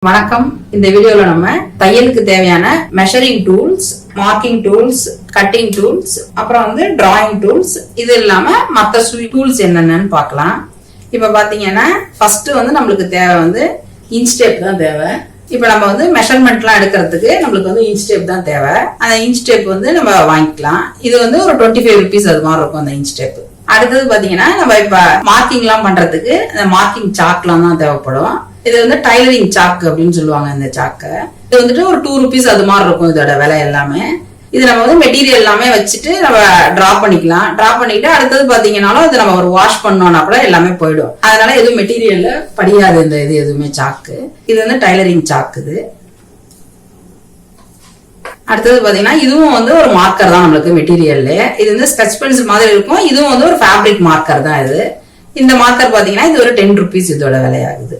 வணக்கம். இந்த வீடியோல நம்ம தையலுக்கு தேவையான measuring tools, marking tools, cutting tools, அப்புறம் டிராயிங் டூல்ஸ், இது இல்லாம மற்ற டூல்ஸ் என்னென்னு பார்க்கலாம். இப்ப பாத்தீங்கன்னா ஃபர்ஸ்ட் நம்மளுக்கு தேவை இன்ச் டேப் தான் தேவை. இப்ப நம்ம மெஷர்மெண்ட்லாம் எடுக்கிறதுக்கு நம்மளுக்கு இன்ச் டேப் தான் தேவை. அந்த இன்ச் டேப் நம்ம வாங்கிக்கலாம். இது ஒரு 25 rupees அது மாதிரி இருக்கும் அந்த இன்ச் டேப். அடுத்தது பாத்தீங்கன்னா நம்ம இப்ப மார்க்கிங் எல்லாம் பண்றதுக்கு அந்த மார்க்கிங் சாக்லாம் தான் தேவைப்படும். இது டைலரிங் சாக்கு அப்படின்னு சொல்லுவாங்க. இந்த சாக்கை இது ஒரு 2 rupees அது மாதிரி இருக்கும் இதோட விலை எல்லாமே. இது நம்ம மெட்டீரியல் எல்லாமே வச்சுட்டு நம்ம டிரா பண்ணிக்கலாம். டிரா பண்ணிட்டு அடுத்தது பாத்தீங்கன்னாலும் அது நம்ம ஒரு வாஷ் பண்ணோம்னா கூட எல்லாமே போயிடும். அதனால எதுவும் மெட்டீரியல்ல படியாது இந்த இது எதுவுமே சாக்கு. இது டைலரிங் சாக்கு. இது அடுத்தது பாத்தீங்கன்னா இதுவும் ஒரு மார்க்கர் தான் நம்மளுக்கு மெட்டீரியல்ல. இது ஸ்கெட்ச் பென்சில் மாதிரி இருக்கும். இதுவும் ஒரு ஃபேப்ரிக் மார்க்கர் தான் இது. இந்த மார்க்கர் பாத்தீங்கன்னா இது ஒரு 10 rupees இதோட விலையாகுது.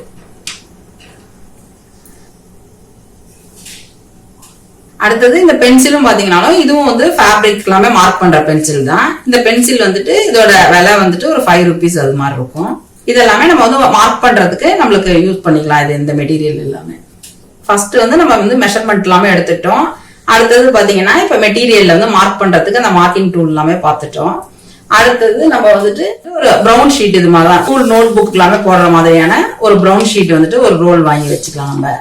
அடுத்தது இந்த பென்சிலும் பாத்தீங்கன்னாலும் இதுவும் ஃபேப்ரிக் எல்லாமே மார்க் பண்ற பென்சில் தான். இந்த பென்சில் இதோட விலை ஒரு 5 rupees அது மாதிரி இருக்கும். இதெல்லாமே நம்ம மார்க் பண்றதுக்கு நம்மளுக்கு யூஸ் பண்ணிக்கலாம். இது இந்த மெட்டீரியல் எல்லாமே ஃபர்ஸ்ட் நம்ம மெஷர்மெண்ட் எல்லாமே எடுத்துட்டோம். அடுத்தது பாத்தீங்கன்னா இப்ப மெட்டீரியல்ல மார்க் பண்றதுக்கு அந்த மார்க்கிங் டூல் எல்லாமே பார்த்துட்டோம். அடுத்தது நம்ம ஒரு ப்ரௌன் ஷீட் இது மாதிரி ஸ்கூல் நோட் புக் எல்லாமே போடுற மாதிரியான ஒரு ப்ரௌன் ஷீட் ஒரு ரோல் வாங்கி வச்சுக்கலாம். நம்ம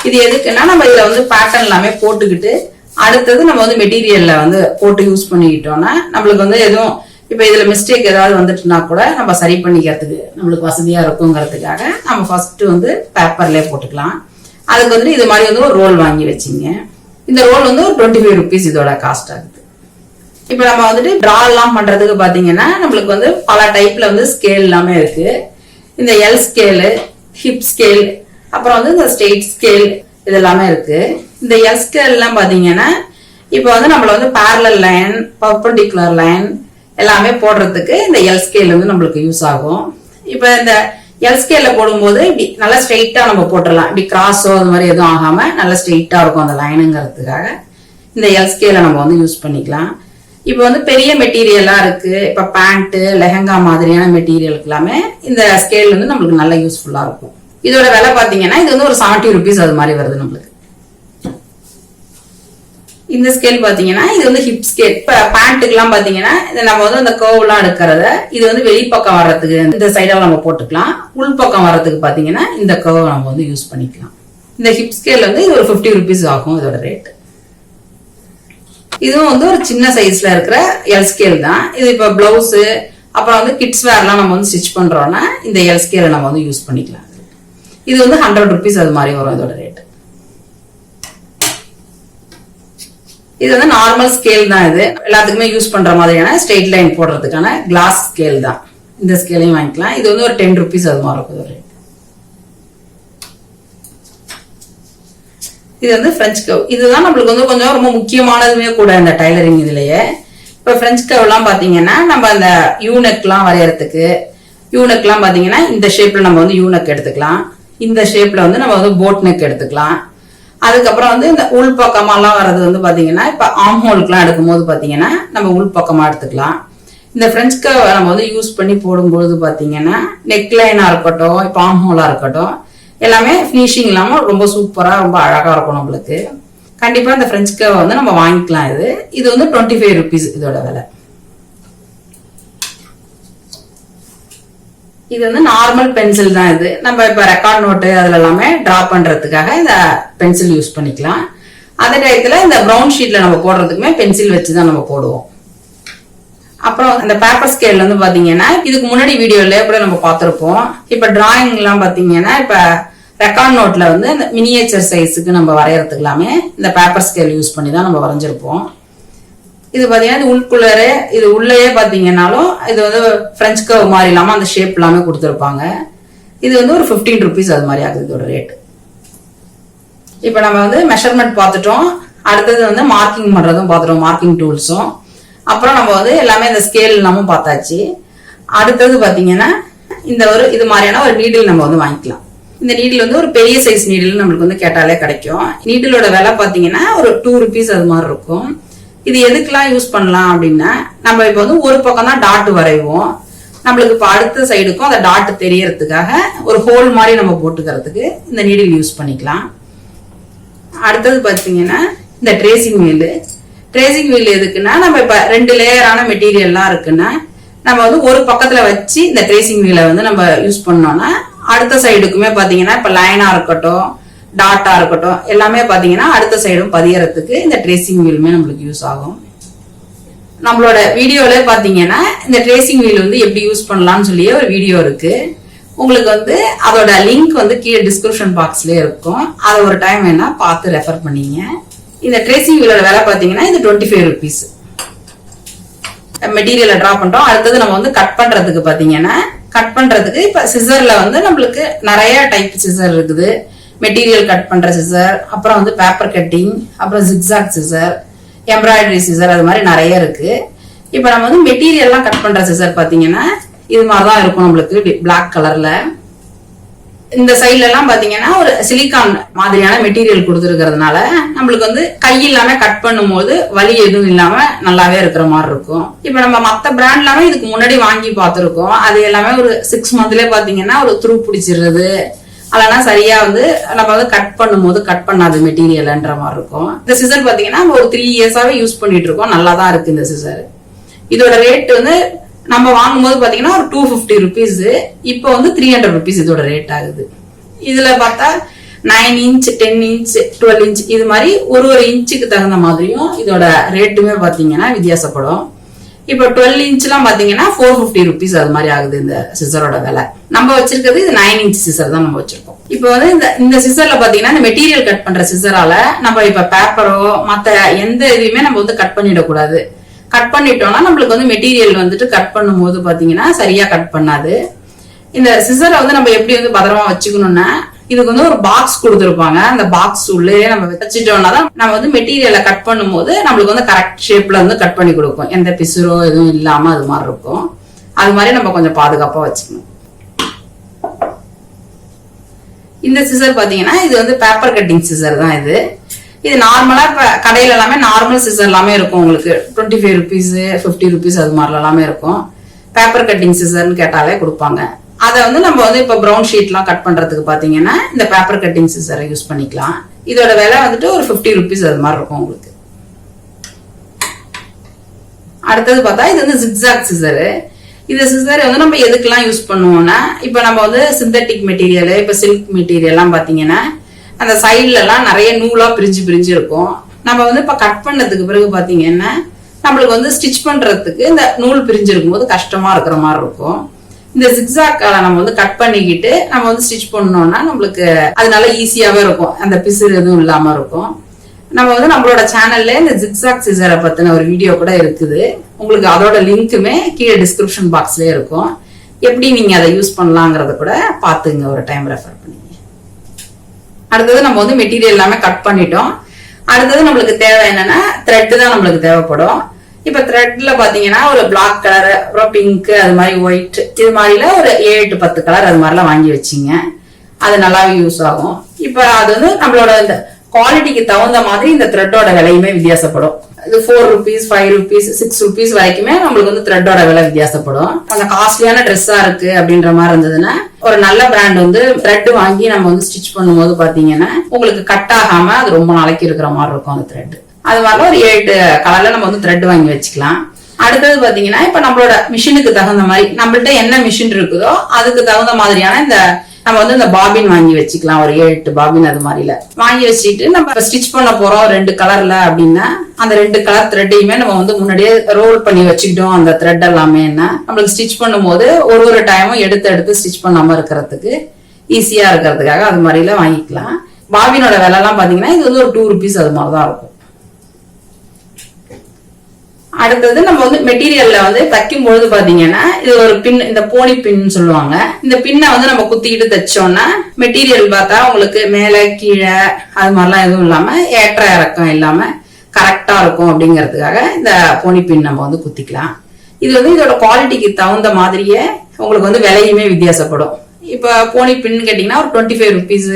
இது எதுக்குன்னா நம்ம இதுல பேட்டர்ன் எல்லாமே போட்டுக்கிட்டு அடுத்தது நம்ம மெட்டீரியல்ல போட்டு யூஸ் பண்ணிக்கிட்டோம்னா நம்மளுக்கு எதுவும் இப்ப இதுல மிஸ்டேக் ஏதாவது வந்துட்டுனா கூட நம்ம சரி பண்ணிக்கிறதுக்கு நம்மளுக்கு வசதியா இருக்குங்கிறதுக்காக நம்ம ஃபர்ஸ்ட் பேப்பர்லயே போட்டுக்கலாம். அதுக்கு இது மாதிரி ஒரு ரோல் வாங்கி வச்சுங்க. இந்த ரோல் ஒரு 25 rupees இதோட காஸ்ட் ஆகுது. இப்ப நம்ம டிரா எல்லாம் பண்றதுக்கு பாத்தீங்கன்னா நம்மளுக்கு பல டைப்ல ஸ்கேல் எல்லாமே இருக்கு. இந்த எல் ஸ்கேலு, ஹிப் ஸ்கேல், அப்புறம் இந்த ஸ்ட்ரெயிட் ஸ்கேல் இது எல்லாமே இருக்கு. இந்த எல் ஸ்கேல் எல்லாம் பாத்தீங்கன்னா இப்ப நம்மள பேரலல் லைன், பர்பெண்டிகுலர் லைன் எல்லாமே போடுறதுக்கு இந்த எல் ஸ்கேல் நம்மளுக்கு யூஸ் ஆகும். இப்ப இந்த எல் ஸ்கேல்ல போடும்போது இப்படி நல்லா ஸ்ட்ரெயிட்டா நம்ம போட்டுடலாம். இப்படி கிராஸோ அது மாதிரி எதுவும் ஆகாம நல்லா ஸ்ட்ரெயிட்டா இருக்கும் அந்த லைனுங்கிறதுக்காக இந்த எல் ஸ்கேல நம்ம யூஸ் பண்ணிக்கலாம். இப்ப பெரிய மெட்டீரியலா இருக்கு. இப்ப பேண்ட், லெஹங்கா மாதிரியான மெட்டீரியலுக்கு எல்லாமே இந்த ஸ்கேல் நம்மளுக்கு நல்லா யூஸ்ஃபுல்லா இருக்கும். இதோட விலை பாத்தீங்கன்னா இது ஒரு 70 rupees அது மாதிரி வருது நம்மளுக்கு. இந்த ஸ்கேல் பாத்தீங்கன்னா இது ஹிப் ஸ்கேல். பேண்ட்டுக்கு எல்லாம் பாத்தீங்கன்னா நம்ம அந்த கர்வ் எல்லாம் எடுக்கிறத இது வெளிப்பக்கம் வர்றதுக்கு இந்த சைடால நம்ம போட்டுக்கலாம். உள்பக்கம் வர்றதுக்கு பாத்தீங்கன்னா இந்த கர்வ் நம்ம யூஸ் பண்ணிக்கலாம். இந்த ஹிப் ஸ்கேல் இது ஒரு 50 rupees ஆகும் இதோட ரேட். இதுவும் ஒரு சின்ன சைஸ்ல இருக்கிற எல் ஸ்கேல் தான். இது இப்ப பிளவுஸ் அப்புறம் கிட்ஸ் வேர் எல்லாம் நம்ம ஸ்டிச் பண்றோம்னா இந்த எல் ஸ்கேல நம்ம யூஸ் பண்ணிக்கலாம். இது 100 rupees அது மாதிரி வரும் இதோட ரேட். இது நார்மல் ஸ்கேல் தான். இது எல்லாத்துக்குமே யூஸ் பண்ற மாதிரியான ஸ்ட்ரெயிட் லைன் போடுறதுக்கான கிளாஸ் ஸ்கேல் தான். இந்த ஸ்கேலையும் வாங்கிக்கலாம். இது ஒரு 10 rupees அது மாதிரி இருக்கும் ரேட். இது பிரெஞ்ச் கர்வ். இதுதான் நம்மளுக்கு கொஞ்சம் ரொம்ப முக்கியமானதுமே கூட இந்த டைலரிங் இதுலயே. இப்ப பிரெஞ்ச் கர்வ் எல்லாம் பாத்தீங்கன்னா நம்ம அந்த யூனெக் எல்லாம் வரையறதுக்கு யூனெக் எல்லாம் பாத்தீங்கன்னா இந்த ஷேப்ல நம்ம யூனெக் எடுத்துக்கலாம். இந்த ஷேப்ல நம்ம போட் நெக் எடுத்துக்கலாம். அதுக்கப்புறம் இந்த உள் பக்கமா எல்லாம் வர்றது பாத்தீங்கன்னா இப்ப ஆம் ஹோலுக்கு எல்லாம் எடுக்கும் போது பாத்தீங்கன்னா நம்ம உள் பக்கமா எடுத்துக்கலாம். இந்த பிரெஞ்ச் கர்வ் நம்ம யூஸ் பண்ணி போடும்போது பாத்தீங்கன்னா நெக் லைனா இருக்கட்டும், இப்ப ஆம் ஹோலா இருக்கட்டும், எல்லாமே பினிஷிங் இல்லாம ரொம்ப சூப்பரா ரொம்ப அழகா இருக்கும் நம்மளுக்கு. கண்டிப்பா இந்த பிரெஞ்ச் கர்வ் நம்ம வாங்கிக்கலாம். இது 25 rupees இதோட விலை. இது நார்மல் பென்சில் தான். இது நம்ம இப்ப ரெக்கார்ட் நோட்டு அதுல எல்லாமே டிரா பண்றதுக்காக இந்த பென்சில் யூஸ் பண்ணிக்கலாம். அதே டயத்துல இந்த ப்ரௌன் ஷீட்ல நம்ம போடுறதுக்குமே பென்சில் வச்சுதான் நம்ம போடுவோம். அப்புறம் இந்த பேப்பர் ஸ்கேல் பாத்தீங்கன்னா இதுக்கு முன்னாடி வீடியோல கூட நம்ம பார்த்திருப்போம். இப்ப டிராயிங் எல்லாம் பாத்தீங்கன்னா இப்ப ரெக்கார்ட் நோட்ல இந்த மினியேச்சர் சைஸுக்கு நம்ம வரையறதுக்கு எல்லாமே இந்த பேப்பர் ஸ்கேல் யூஸ் பண்ணி தான் நம்ம வரைஞ்சிருப்போம். இது பாத்தீங்கன்னா உள்குள்ளரே இது உள்ளேயே பாத்தீங்கன்னாலும் இது பிரெஞ்ச் கர்வ் மாதிரி இல்லாம அந்த ஷேப் எல்லாமே கொடுத்துருப்பாங்க. இது ஒரு 15 rupees அது மாதிரி ஆகுது இதோட ரேட். இப்ப நம்ம மெஷர்மெண்ட் பார்த்துட்டோம். அடுத்தது மார்க்கிங் பண்றதும் பார்த்துட்டோம், மார்க்கிங் டூல்ஸும். அப்புறம் நம்ம எல்லாமே இந்த ஸ்கேல் எல்லாமும் பார்த்தாச்சு. அடுத்தது பாத்தீங்கன்னா இந்த இது மாதிரியான ஒரு நீடில் நம்ம வாங்கிக்கலாம். இந்த நீடில் ஒரு பெரிய சைஸ் நீடில் நம்மளுக்கு கேட்டாலே கிடைக்கும். நீடிலோட விலை பாத்தீங்கன்னா ஒரு 2 rupees அது மாதிரி இருக்கும். இது எதுக்கெல்லாம் யூஸ் பண்ணலாம் அப்படின்னா நம்ம இப்ப ஒரு பக்கம் தான் டாட் வரைவோம். நம்மளுக்கு இப்போ அடுத்த சைடுக்கும் அந்த டாட் தெரியறதுக்காக ஒரு ஹோல் மாதிரி நம்ம போட்டுக்கிறதுக்கு இந்த நீடில் யூஸ் பண்ணிக்கலாம். அடுத்தது பார்த்தீங்கன்னா இந்த ட்ரேசிங் வீல். ட்ரேசிங் வீல் எதுக்குன்னா, நம்ம இப்போ 2 லேயரான மெட்டீரியல்லாம் இருக்குன்னா நம்ம வந்து ஒரு பக்கத்துல வச்சு இந்த ட்ரேசிங் வீலை வந்து நம்ம யூஸ் பண்ணோம்னா அடுத்த சைடுக்குமே பாத்தீங்கன்னா இப்ப லைனா இருக்கட்டும் டாட்டா இருக்கட்டும் எல்லாமே பாத்தீங்கன்னா அடுத்த சைடும் பதியறதுக்கு இந்த ட்ரேசிங் வீலுமே நம்மளுக்கு யூஸ் ஆகும். நம்மளோட வீடியோல பாத்தீங்கன்னா இந்த ட்ரேசிங் வீல் வந்து எப்படி யூஸ் பண்ணலாம்னு சொல்லி ஒரு வீடியோ இருக்கு. உங்களுக்கு வந்து அதோட லிங்க் வந்து கீழே டிஸ்கிரிப்ஷன் பாக்ஸ்லயே இருக்கும். அதை ஒரு டைம் வேணா பார்த்து ரெஃபர் பண்ணீங்க. இந்த ட்ரேசிங் வீலோட விலை பாத்தீங்கன்னா இது 25 ருபீஸ். மெட்டீரியலை டிரா பண்றோம். அடுத்தது நம்ம வந்து கட் பண்றதுக்கு பாத்தீங்கன்னா கட் பண்றதுக்கு இப்ப சிசர்ல வந்து நம்மளுக்கு நிறைய டைப் சிசர் இருக்குது. மெட்டீரியல் கட் பண்ற சிசர், அப்புறம் வந்து பேப்பர் கட்டிங், அப்புறம் ஜிக்ஸாக் சிசர், எம்ப்ராய்டரி சிசர், அது மாதிரி நிறைய இருக்கு. இப்ப நம்ம வந்து மெட்டீரியல்லாம் கட் பண்ற சிசர் பாத்தீங்கன்னா இது மாதிரிதான் இருக்கும் நம்மளுக்கு பிளாக் கலர்ல. இந்த சைட்ல எல்லாம் பாத்தீங்கன்னா ஒரு சிலிகான் மாதிரியான மெட்டீரியல் கொடுத்துருக்கிறதுனால நம்மளுக்கு வந்து கை இல்லாம கட் பண்ணும் போது வலி எதுவும் இல்லாம நல்லாவே இருக்கிற மாதிரி இருக்கும். இப்ப நம்ம மத்த பிராண்ட் எல்லாமே இதுக்கு முன்னாடி வாங்கி பார்த்திருக்கோம். அது எல்லாமே ஒரு 6 மந்த்லயே பாத்தீங்கன்னா ஒரு த்ரூ பிடிச்சிடுறது, அதனா சரியா வந்து நம்ம வந்து கட் பண்ணும் போது கட் பண்ணாத மெட்டீரியல்ன்ற மாதிரி இருக்கும். இந்த சிசர் பாத்தீங்கன்னா ஒரு 3 இயர்ஸாவே யூஸ் பண்ணிட்டு இருக்கோம். நல்லாதான் இருக்கு இந்த சிசர். இதோட ரேட் வந்து நம்ம வாங்கும்போது பாத்தீங்கன்னா ஒரு 250 ருபீஸ், இப்போ வந்து 300 ருபீஸ் இதோட ரேட் ஆகுது. இதுல பார்த்தா 9 இன்ச், 10 இன்ச், 12 இன்ச் இது மாதிரி ஒரு இன்ச்சுக்கு தகுந்த மாதிரியும் இதோட ரேட்டுமே பாத்தீங்கன்னா வித்தியாசப்படும். இப்போ 12 இன்ச் எல்லாம் பாத்தீங்கன்னா 450 ருபீஸ் அது மாதிரி ஆகுது இந்த சிசரோட விலை. நம்ம வச்சிருக்கிறது இது 9 இன்ச் சிசர் தான் நம்ம வச்சிருக்கோம். இப்போ வந்து இந்த சிசர்ல பாத்தீங்கன்னா இந்த மெட்டீரியல் கட் பண்ற சிசரால நம்ம இப்ப பேப்பரோ மத்த எந்த இதுவுமே நம்ம வந்து கட் பண்ணிடக்கூடாது. கட் பண்ணிட்டோம்னா நம்மளுக்கு வந்து மெட்டீரியல் வந்துட்டு கட் பண்ணும் போது பாத்தீங்கன்னா சரியா கட் பண்ணாது. இந்த சிசரை வந்து நம்ம எப்படி வந்து பத்திரமா வச்சுக்கணும்னா இதுக்கு வந்து ஒரு பாக்ஸ் கொடுத்துருப்பாங்க. அந்த பாக்ஸ் உள்ளே நம்ம வச்சுட்டோம்னா தான் நம்ம வந்து மெட்டீரியலை கட் பண்ணும் போது நம்மளுக்கு வந்து கரெக்ட் ஷேப்ல வந்து கட் பண்ணி கொடுக்கும். எந்த பிசுரோ எதுவும் இல்லாம அது மாதிரி இருக்கும். அது மாதிரி நம்ம கொஞ்சம் பாதுகாப்பா வச்சுக்கணும். இந்த சிசர் பாத்தீங்கன்னா இது வந்து பேப்பர் கட்டிங் சிசர் தான். இது நார்மலா இப்ப கடையில எல்லாமே நார்மல் சிசர் எல்லாமே இருக்கும். உங்களுக்கு 25 ருபீஸ், 50 ருபீஸ் அது மாதிரி எல்லாமே இருக்கும். பேப்பர் கட்டிங் சிசர்னு கேட்டாலே கொடுப்பாங்க. அதை வந்து நம்ம வந்து இப்ப ப்ரௌன் ஷீட் எல்லாம் கட் பண்றதுக்கு பாத்தீங்கன்னா இந்த பேப்பர் கட்டிங் சிசரை யூஸ் பண்ணிக்கலாம். இதோட விலை வந்துட்டு ஒரு 50 ருபீஸ் அது மாதிரி இருக்கும் உங்களுக்கு. அடுத்தது பார்த்தா இது வந்து ஜிக்ஸாக் சிசரு. இந்த சிசர் வந்து நம்ம எதுக்கெல்லாம் யூஸ் பண்ணுவோம்னா இப்ப நம்ம வந்து சிந்தட்டிக் மெட்டீரியல், இப்ப சில்க் மெட்டீரியல் எல்லாம் பாத்தீங்கன்னா அந்த சைட்ல எல்லாம் நிறைய நூலா பிரிஞ்சு பிரிஞ்சு இருக்கும். நம்ம வந்து இப்ப கட் பண்ணதுக்கு பிறகு பாத்தீங்கன்னா நம்மளுக்கு வந்து ஸ்டிச் பண்றதுக்கு இந்த நூல் பிரிஞ்சு இருக்கும் போது கஷ்டமா இருக்கிற மாதிரி இருக்கும். இந்த ஜிக்ஸாக்கால நம்ம வந்து கட் பண்ணிக்கிட்டு நம்ம வந்து ஸ்டிச் பண்ணோம்னா நம்மளுக்கு அதனால ஈஸியாவே இருக்கும். அந்த பிசுறு எதுவும் இல்லாம இருக்கும். நம்ம வந்து நம்மளோட சேனல்ல இந்த ஜிக்ஸாக் சிசரை பத்தின ஒரு வீடியோ கூட இருக்குது. உங்களுக்கு அதோட லிங்க்குமே கீழே டிஸ்கிரிப்ஷன் பாக்ஸ்லயே இருக்கும். எப்படி நீங்க அதை யூஸ் பண்ணலாங்கிறத கூட பாத்துங்க ஒரு டைம் ரெஃபர் பண்ணி. அடுத்தது நம்ம வந்து மெட்டீரியல் எல்லாமே கட் பண்ணிட்டோம். அடுத்தது நம்மளுக்கு தேவை என்னன்னா த்ரெட் தான் நம்மளுக்கு தேவைப்படும். இப்ப த்ரெட்ல பாத்தீங்கன்னா ஒரு பிளாக் கலர், அப்புறம் பிங்க், அது மாதிரி ஒயிட், இது மாதிரில ஒரு 7-10 கலர் அது மாதிரிலாம் வாங்கி வச்சிங்க. அது நல்லாவே யூஸ் ஆகும். இப்ப அது வந்து நம்மளோட இந்த குவாலிட்டிக்கு தகுந்த மாதிரி இந்த த்ரெட்டோட விலையுமே வித்தியாசப்படும். இது 4 ருபீஸ், 5 ருபீஸ், 6 ருபீஸ் வரைக்குமே நம்மளுக்கு வந்து த்ரெட்டோட விலை வித்தியாசப்படும். கொஞ்சம் காஸ்ட்லியான ட்ரெஸ்ஸா இருக்கு அப்படின்ற மாதிரி இருந்ததுன்னா ஒரு நல்ல பிராண்ட் வந்து த்ரெட் வாங்கி நம்ம வந்து ஸ்டிச் பண்ணும்போது பாத்தீங்கன்னா உங்களுக்கு கட் ஆகாம அது ரொம்ப நாளைக்கு இருக்கிற மாதிரி இருக்கும் அந்த த்ரெட். அது மாதிரி ஒரு 7 கலர்ல நம்ம வந்து த்ரெட் வாங்கி வச்சுக்கலாம். அடுத்தது பாத்தீங்கன்னா இப்ப நம்மளோட மிஷினுக்கு தகுந்த மாதிரி நம்மள்ட்ட என்ன மிஷின் இருக்குதோ அதுக்கு தகுந்த மாதிரியான இந்த நம்ம வந்து இந்த பாபின் வாங்கி வச்சுக்கலாம். ஒரு 7 பாபின் அது மாதிரில வாங்கி வச்சுட்டு நம்ம ஸ்டிச் பண்ண போறோம் 2 கலர்ல அப்படின்னா அந்த 2 கலர் த்ரெட்டையுமே நம்ம வந்து முன்னாடியே ரோல் பண்ணி வச்சுக்கிட்டோம். அந்த த்ரெட் எல்லாமே என்ன நம்மளுக்கு ஸ்டிச் பண்ணும் போது ஒரு டைமும் எடுத்து ஸ்டிச் பண்ணாம இருக்கிறதுக்கு ஈஸியா இருக்கிறதுக்காக அது மாதிரில வாங்கிக்கலாம். பாபினோட விலை எல்லாம் பாத்தீங்கன்னா இது வந்து ஒரு 2 ருபீஸ் அது மாதிரிதான் இருக்கும். அடுத்தது நம்ம வந்து மெட்டீரியல்ல வந்து தைக்கும் பொழுது பாத்தீங்கன்னா இது ஒரு பின், இந்த போனி பின் சொல்லுவாங்க. இந்த பின்னை வந்து நம்ம குத்திக்கிட்டு தைச்சோம்னா மெட்டீரியல் பார்த்தா உங்களுக்கு மேல கீழே அது மாதிரிலாம் எதுவும் இல்லாம ஏற்ற இறக்கம் இல்லாம கரெக்டா இருக்கும் அப்படிங்கறதுக்காக இந்த போனி பின் நம்ம வந்து குத்திக்கலாம். இது வந்து இதோட குவாலிட்டிக்கு தகுந்த மாதிரியே உங்களுக்கு வந்து விலையுமே வித்தியாசப்படும். இப்ப போனி பின் கேட்டீங்கன்னா ஒரு 25 ருபீஸ்,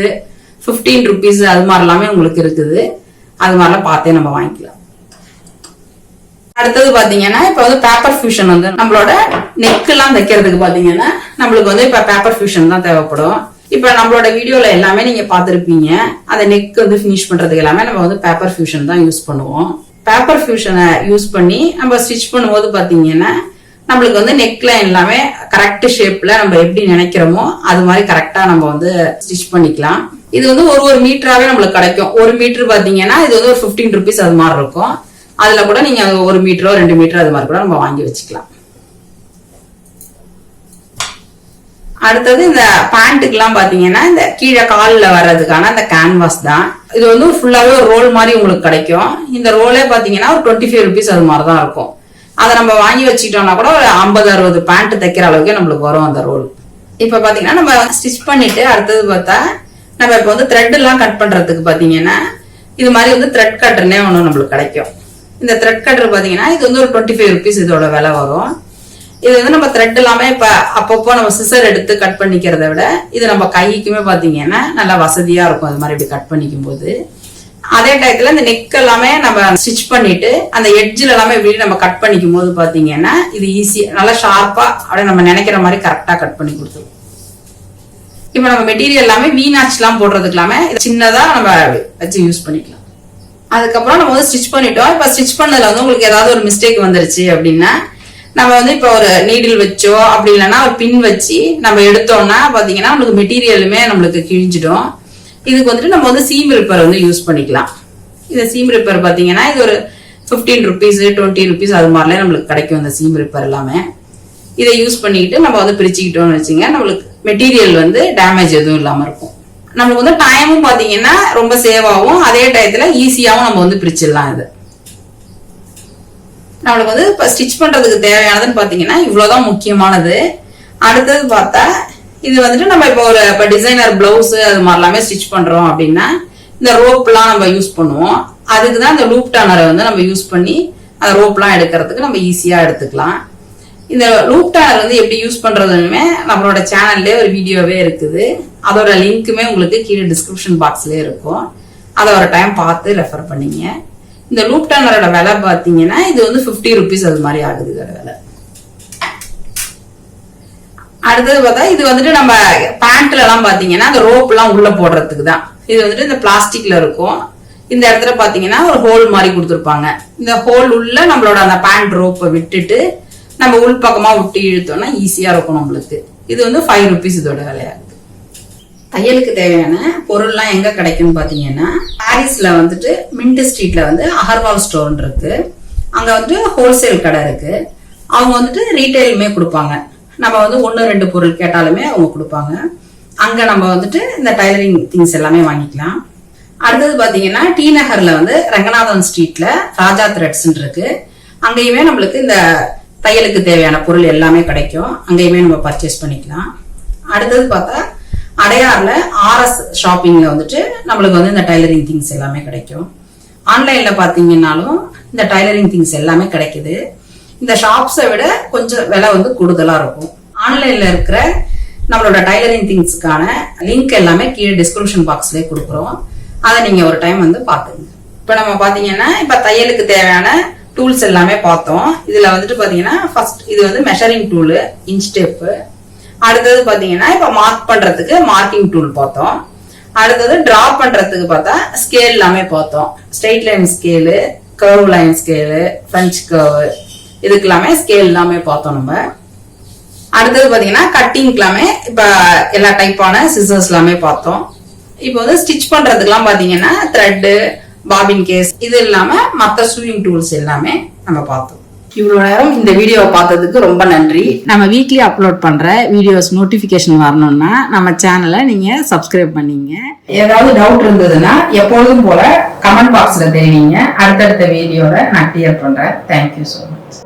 15 ருபீஸ் அது மாதிரி எல்லாமே உங்களுக்கு இருக்குது. அது மாதிரிலாம் பார்த்தே நம்ம வாங்கிக்கலாம். அடுத்தது பாத்தீங்கன்னா இப்ப வந்து பேப்பர் ஃபியூஷன் வந்து நம்மளோட நெக் எல்லாம் தைக்கிறதுக்கு பாத்தீங்கன்னா நம்மளுக்கு வந்து இப்ப பேப்பர் ஃபியூஷன் தான் தேவைப்படும். இப்ப நம்மளோட வீடியோல எல்லாமே நீங்க பாத்திருப்பீங்க. அந்த நெக் வந்து பினிஷ் பண்றதுக்கு எல்லாமே நம்ம வந்து பேப்பர் ஃபியூஷன் தான் யூஸ் பண்ணுவோம். பேப்பர் ஃபியூஷனை யூஸ் பண்ணி நம்ம ஸ்டிச் பண்ணும்போது பாத்தீங்கன்னா நம்மளுக்கு வந்து நெக் லைன் எல்லாமே கரெக்ட் ஷேப்ல நம்ம எப்படி நினைக்கிறோமோ அது மாதிரி கரெக்டா நம்ம வந்து ஸ்டிச் பண்ணிக்கலாம். இது வந்து ஒரு மீட்டராவே நம்மளுக்கு கிடைக்கும். 1 மீட்டர் பாத்தீங்கன்னா இது வந்து ஒரு 15 rupees அது மாதிரி இருக்கும். அதுல கூட நீங்க 1 மீட்டரோ 2 மீட்டர் அது மாதிரி கூட நம்ம வாங்கி வச்சுக்கலாம். அடுத்தது இந்த பேண்ட்டுக்கு எல்லாம் பாத்தீங்கன்னா இந்த கீழே காலில் வர்றதுக்கான அந்த கேன்வாஸ் தான். இது வந்து ஃபுல்லாவே ஒரு ரோல் மாதிரி உங்களுக்கு கிடைக்கும். இந்த ரோலே பாத்தீங்கன்னா ஒரு 25 rupees அது மாதிரிதான் இருக்கும். அதை நம்ம வாங்கி வச்சுக்கிட்டோம்னா கூட ஒரு 50-60 பேண்ட் தைக்கிற அளவுக்கு நம்மளுக்கு வரும் அந்த ரோல். இப்ப பாத்தீங்கன்னா நம்ம ஸ்டிச் பண்ணிட்டு அடுத்தது பார்த்தா நம்ம இப்ப வந்து த்ரெட் எல்லாம் கட் பண்றதுக்கு பாத்தீங்கன்னா இது மாதிரி வந்து த்ரெட் கட்டர்னே ஒண்ணு நம்மளுக்கு கிடைக்கும். இந்த த்ரெட் கட்டர் பாத்தீங்கன்னா இது வந்து ஒரு 25 rupees இதோட விலை வரும். இது வந்து நம்ம த்ரெட் எல்லாமே இப்ப அப்பப்போ நம்ம சிசர் எடுத்து கட் பண்ணிக்கிறத விட இது நம்ம கைக்குமே பாத்தீங்கன்னா நல்லா வசதியா இருக்கும். அது மாதிரி இப்படி கட் பண்ணிக்கும் போது அதே டயத்துல இந்த நெக் எல்லாமே நம்ம ஸ்டிச் பண்ணிட்டு அந்த எட்ஜில் எல்லாமே இப்படி நம்ம கட் பண்ணிக்கும் போது பாத்தீங்கன்னா இது ஈஸியா நல்லா ஷார்ப்பா அப்படியே நம்ம நினைக்கிற மாதிரி கரெக்டா கட் பண்ணி கொடுத்துரும். இப்ப நம்ம மெட்டீரியல் எல்லாமே வீநாச் எல்லாம் போடுறதுக்கு எல்லாமே சின்னதா நம்ம வச்சு யூஸ் பண்ணிக்கலாம். அதுக்கப்புறம் நம்ம வந்து ஸ்டிச் பண்ணிட்டோம். இப்ப ஸ்டிச் பண்ணதுல வந்து உங்களுக்கு ஏதாவது ஒரு மிஸ்டேக் வந்துருச்சு அப்படின்னா நம்ம வந்து இப்ப ஒரு நீடில் வச்சோ அப்படி இல்லைன்னா ஒரு பின் வச்சு நம்ம எடுத்தோம்னா பாத்தீங்கன்னா நம்மளுக்கு மெட்டீரியலுமே நம்மளுக்கு கிழிஞ்சிடும். இதுக்கு வந்துட்டு நம்ம வந்து சீம் ரிப்பர் வந்து யூஸ் பண்ணிக்கலாம். இந்த சீம் ரிப்பர் பாத்தீங்கன்னா இது ஒரு 15 rupees 20 rupees அது மாதிரிலாம் நம்மளுக்கு கிடைக்கும். இந்த சீம் ரிப்பர் எல்லாமே இதை யூஸ் பண்ணிக்கிட்டு நம்ம வந்து பிரிச்சுக்கிட்டோம்னு வச்சுங்க நம்மளுக்கு மெட்டீரியல் வந்து டேமேஜ் எதுவும் இல்லாம இருக்கும். நம்மளுக்கு வந்து டைமும் பாத்தீங்கன்னா ரொம்ப சேவ் ஆகும். அதே டயத்துல ஈஸியாவும் நம்ம வந்து பிரிச்சிடலாம். இது நம்மளுக்கு வந்து இப்ப ஸ்டிச் பண்றதுக்கு தேவையானதுன்னு பாத்தீங்கன்னா இவ்வளவுதான் முக்கியமானது. அடுத்தது பார்த்தா இது வந்துட்டு நம்ம இப்ப டிசைனர் பிளவுஸ் அது மாதிரி எல்லாமே ஸ்டிச் பண்றோம் அப்படின்னா இந்த ரோப் எல்லாம் நம்ம யூஸ் பண்ணுவோம். அதுக்குதான் இந்த லூப் டர்னரை வந்து நம்ம யூஸ் பண்ணி அந்த ரோப் எல்லாம் எடுக்கிறதுக்கு நம்ம ஈஸியா எடுத்துக்கலாம். இந்த லூப் டர்னர் வந்து எப்படி யூஸ் பண்றதுமே நம்மளோட சேனல்லே ஒரு வீடியோவே இருக்குது. அதோட லிங்க்குமே உங்களுக்கு கீழே டிஸ்கிரிப்ஷன் பாக்ஸ்லயே இருக்கும். அதை ஒரு டைம் பார்த்து ரெஃபர் பண்ணீங்க. இந்த லூப் டர்னரோட விலை பாத்தீங்கன்னா இது வந்து 50 rupees அது மாதிரி ஆகுது இதோட விலை. அடுத்தது பார்த்தா இது வந்துட்டு நம்ம பேண்ட்ல எல்லாம் பாத்தீங்கன்னா அந்த ரோப் எல்லாம் உள்ள போடுறதுக்கு தான். இது வந்துட்டு இந்த பிளாஸ்டிக்ல இருக்கும். இந்த இடத்துல பாத்தீங்கன்னா ஒரு ஹோல் மாதிரி கொடுத்துருப்பாங்க. இந்த ஹோல் உள்ள நம்மளோட அந்த பேண்ட் ரோப்பை விட்டுட்டு நம்ம உள் பக்கமா விட்டு இழுத்தோம்னா ஈஸியா இருக்கும் நம்மளுக்கு. இது வந்து 5 rupees இதோட விலையாகுது. தையலுக்கு தேவையான பொருள்லாம் எங்க கிடைக்கும்னு பாத்தீங்கன்னா பாரிஸ்ல வந்துட்டு மின்ட் ஸ்ட்ரீட்ல வந்து அகர்வால் ஸ்டோர் இருக்கு. அங்க வந்து ஹோல்சேல் கடை இருக்கு. அவங்க வந்துட்டு ரீட்டைலுமே கொடுப்பாங்க. நம்ம வந்து 1-2 பொருள் கேட்டாலுமே அவங்க கொடுப்பாங்க. அங்க நம்ம வந்துட்டு இந்த டைலரிங் திங்ஸ் எல்லாமே வாங்கிக்கலாம். அடுத்தது பாத்தீங்கன்னா டி நகர்ல வந்து ரங்கநாதன் ஸ்ட்ரீட்ல ராஜா த்ரெட்ஸ் இருக்கு. அங்கேயுமே நம்மளுக்கு இந்த தையலுக்கு தேவையான பொருள் எல்லாமே கிடைக்கும். அங்கேயுமே நம்ம பர்ச்சேஸ் பண்ணிக்கலாம். அடுத்தது பார்த்தா அடையார்ல ஆர்எஸ் ஷாப்பிங்ல வந்துட்டு நம்மளுக்கு வந்து இந்த டைலரிங் திங்ஸ் எல்லாமே கிடைக்கும். ஆன்லைன்ல பாத்தீங்கன்னாலும் இந்த டைலரிங் திங்ஸ் எல்லாமே கிடைக்குது. இந்த ஷாப்ஸை விட கொஞ்சம் விலை வந்து கூடுதலா இருக்கும். ஆன்லைன்ல இருக்கிற நம்மளோட டைலரிங் திங்ஸ்க்கான லிங்க் எல்லாமே கீழே டிஸ்கிரிப்ஷன் பாக்ஸ்லயே கொடுக்குறோம். அதை நீங்க ஒரு டைம் வந்து பாத்துங்க. இப்ப நம்ம பாத்தீங்கன்னா இப்ப தையலுக்கு தேவையான டூல்ஸ் எல்லாமே பார்த்தோம். இதுல வந்துட்டு பாத்தீங்கன்னா ஃபர்ஸ்ட் இது வந்து மெஷரிங் டூல், இன்ச் டேப். அடுத்தது பாத்தீங்கன்னா இப்ப மார்க் பண்றதுக்கு மார்க்கிங் டூல் பார்த்தோம். அடுத்தது டிரா பண்றதுக்கு பார்த்தா ஸ்கேல் எல்லாமே பார்த்தோம். Straight line scale, curve line scale, French curve, இதுக்கு எல்லாமே ஸ்கேல் எல்லாமே பார்த்தோம் நம்ம. அடுத்தது பாத்தீங்கன்னா கட்டிங்க்கு எல்லாமே இப்ப எல்லா டைப்பான சிசர்ஸ் எல்லாமே பார்த்தோம். இப்போ வந்து ஸ்டிச் பண்றதுக்கு எல்லாம் பாத்தீங்கன்னா த்ரெட், பாபின் கேஸ், இது இல்லாம மத்த சூயிங் டூல்ஸ் எல்லாமே நம்ம பார்த்தோம். இவ்வளவு நேரம் இந்த வீடியோவை பார்த்ததுக்கு ரொம்ப நன்றி. நம்ம வீக்லி அப்லோட் பண்ற வீடியோஸ் நோட்டிபிகேஷன் வரணும்னா நம்ம சேனலை நீங்க சப்ஸ்கிரைப் பண்ணீங்க. ஏதாவது டவுட் இருந்ததுன்னா எப்பொழுதும் போல கமெண்ட் பாக்ஸ்ல தெரிவிங்க. அடுத்தடுத்த வீடியோவை நான் கிளியர் பண்றேன். Thank you so much.